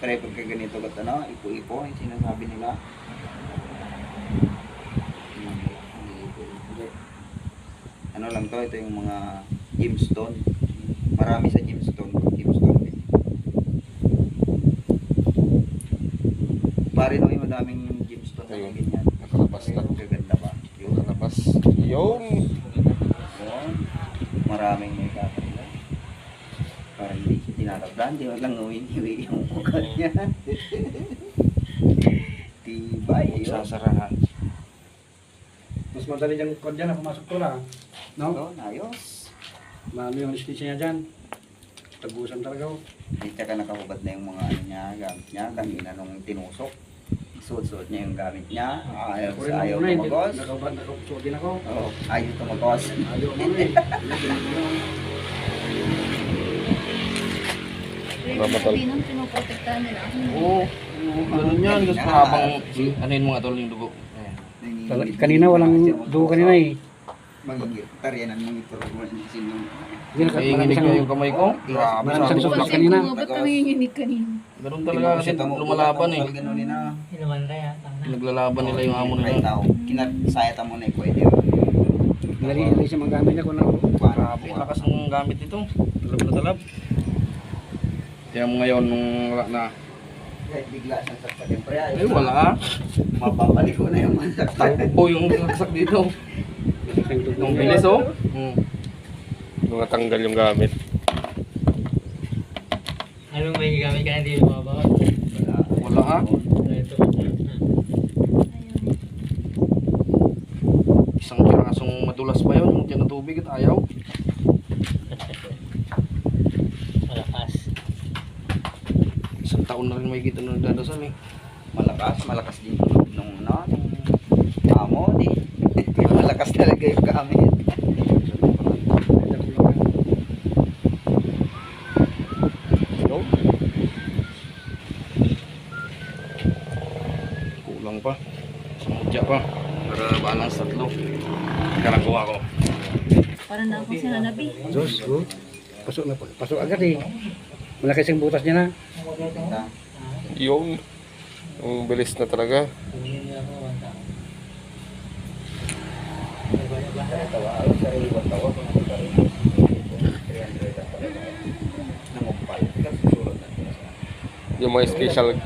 Pre, pagka ganito ba't ano, ipo-ipo, yung sinasabi nila. Hindi. Ano lang to, ito yung mga gemstone. Marami sa gemstone. Gemstone. Pare no, yung madaming gemstone na Ayun. ganyan. Nakalabas na. Gaganda ba? Yung Nakalabas. Yung. maraming may kakanda. Parang hindi siya tinatablan, di lang uwi-iwi yung mukha niya. Tibay, yun. Sasarahan. Mas madali dyan kod dyan na pumasok to na. No? Yun, ayos. Marami yung anesthesia niya dyan. Tagusan talaga oh. At saka nakahubad na yung mga ano niya, gamit niya, kanina nung tinusok. Suot-suot niya yung gamit niya. Ayaw, Ako rin ayaw muna, hindi tumagos. nakapagsuot din ako. Oo, ayaw tumagos. Ayaw mo na eh. Dapat Sabi nung pinoprotektahan nila. Oo. Ganun yan. Kasi habang ano yun mga tol yung dugo. Ayan. Kanina walang dugo kanina eh. Magigitar yan ang monitor mo. Hindi Nanginginig na yung kamay ko. Grabe Marami sa sa dugo. suklak kanina. Ba't nanginginig kanina? Ganun talaga kasi lumalaban eh. Naglalaban nila yung amo nila. Kinasayat mo na pwede. Nali siya magamit ako na. Grabe, lakas ng gamit nito. Talab na talab. Kaya ngayon nung na Kahit bigla siyang saksakin. Pre, ay wala. mapapalik ko na yung mga Takbo yung saksak dito. Nung bilis oh. Nung natanggal yung gamit. Anong may gamit ka na hindi mababaw? Wala ah. Ito. Isang pirasong madulas pa yun. Yung tiyan ng tubig at ayaw. Malakas. Isang taon na rin may kita na nagdadasal eh. malakas din nung amo di. Malakas talaga yung gamit. Kulang pa. Sumudya pa. Para balance tatlo. Karangkuha ko. Parang na akong si Hanabi. Diyos, oh. Pasok na. Pasok agad eh. Malaki siyang butas niya na. Yung. Ang bilis na talaga. Yung mga special